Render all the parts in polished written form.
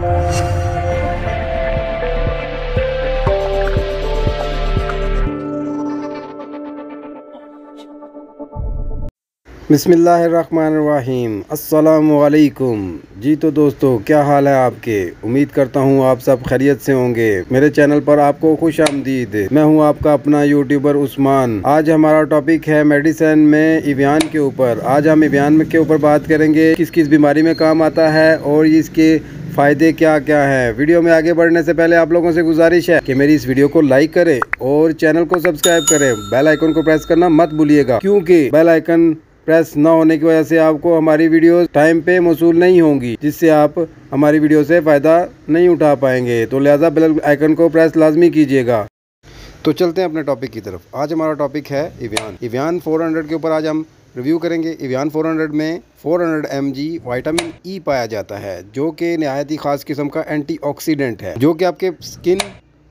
बिस्मिल्लाहिर्रहमानिर्रहीम, अस्सलामुअलैकुम। जी तो दोस्तों, क्या हाल है आपके। उम्मीद करता हूँ आप सब खैरियत से होंगे। मेरे चैनल पर आपको खुश आमदीद। मैं हूँ आपका अपना यूट्यूबर उस्मान। आज हमारा टॉपिक है मेडिसिन में इवियान के ऊपर। आज हम इवियान के ऊपर बात करेंगे, किस किस बीमारी में काम आता है और इसके फ़ायदे क्या क्या हैं। वीडियो में आगे बढ़ने से पहले आप लोगों से गुजारिश है कि मेरी इस वीडियो को लाइक करें और चैनल को सब्सक्राइब करें। बेल आइकन को प्रेस करना मत भूलिएगा, क्योंकि बेल आइकन प्रेस ना होने की वजह से आपको हमारी वीडियो टाइम पे मौसूल नहीं होंगी, जिससे आप हमारी वीडियो से फ़ायदा नहीं उठा पाएंगे। तो लिहाजा बेल आइकन को प्रेस लाजमी कीजिएगा। तो चलते हैं अपने टॉपिक की तरफ। आज हमारा टॉपिक है इवियान 400 के ऊपर आज हम रिव्यू करेंगे। इवियान 400 में 400 mg विटामिन ई पाया जाता है, जो कि नहायत ही ख़ास किस्म का एंटीऑक्सीडेंट है, जो कि आपके स्किन,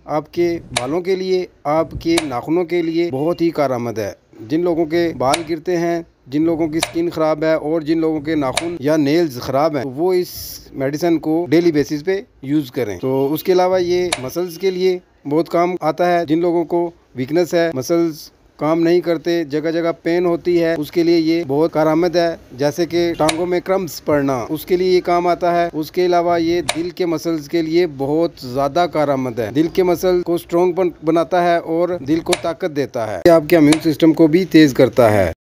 आपके बालों के लिए, आपके नाखूनों के लिए बहुत ही कारआमद है। जिन लोगों के बाल गिरते हैं, जिन लोगों की स्किन ख़राब है और जिन लोगों के नाखून या नेल्स ख़राब हैं, वो इस मेडिसिन को डेली बेसिस पे यूज़ करें। तो उसके अलावा ये मसल्स के लिए बहुत काम आता है। जिन लोगों को वीकनेस है, मसल्स काम नहीं करते, जगह जगह पेन होती है, उसके लिए ये बहुत कारआमद है। जैसे कि टांगों में क्रम्स पड़ना, उसके लिए ये काम आता है। उसके अलावा ये दिल के मसल्स के लिए बहुत ज़्यादा कारआमद है। दिल के मसल को स्ट्रॉन्ग बनाता है और दिल को ताकत देता है। ये आपके इम्यून सिस्टम को भी तेज़ करता है।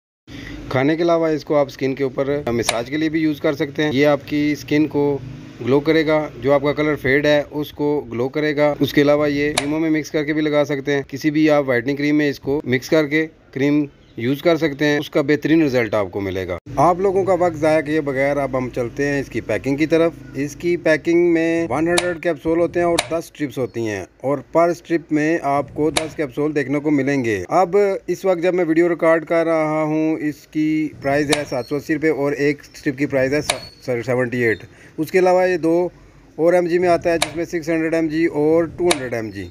खाने के अलावा इसको आप स्किन के ऊपर मसाज के लिए भी यूज़ कर सकते हैं। ये आपकी स्किन को ग्लो करेगा, जो आपका कलर फेड है उसको ग्लो करेगा। उसके अलावा ये क्रीमों में मिक्स करके भी लगा सकते हैं। किसी भी आप वाइटनिंग क्रीम में इसको मिक्स करके क्रीम यूज़ कर सकते हैं, उसका बेहतरीन रिजल्ट आपको मिलेगा। आप लोगों का वक्त ज़ाया किए बगैर अब हम चलते हैं इसकी पैकिंग की तरफ। इसकी पैकिंग में 100 कैप्सूल होते हैं और 10 स्ट्रिप्स होती हैं, और पर स्ट्रिप में आपको 10 कैप्सूल देखने को मिलेंगे। अब इस वक्त जब मैं वीडियो रिकॉर्ड कर रहा हूँ, इसकी प्राइस है 780 रुपये और एक स्ट्रिप की प्राइस है 78। उसके अलावा ये 2 और mg में आता है, जिसमें 600 mg और 200 mg।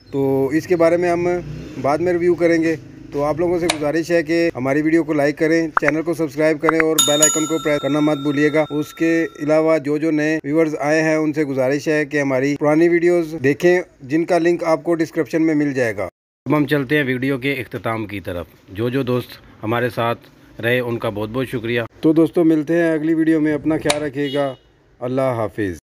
तो इसके बारे में हम बाद में रिव्यू करेंगे। तो आप लोगों से गुजारिश है कि हमारी वीडियो को लाइक करें, चैनल को सब्सक्राइब करें और बेल आइकन को प्रेस करना मत भूलिएगा। उसके अलावा जो नए व्यूअर्स आए हैं उनसे गुजारिश है कि हमारी पुरानी वीडियोस देखें, जिनका लिंक आपको डिस्क्रिप्शन में मिल जाएगा। अब हम चलते हैं वीडियो के इख्तिताम की तरफ। जो दोस्त हमारे साथ रहे उनका बहुत बहुत शुक्रिया। तो दोस्तों, मिलते हैं अगली वीडियो में। अपना ख्याल रखिएगा। अल्लाह हाफिज़।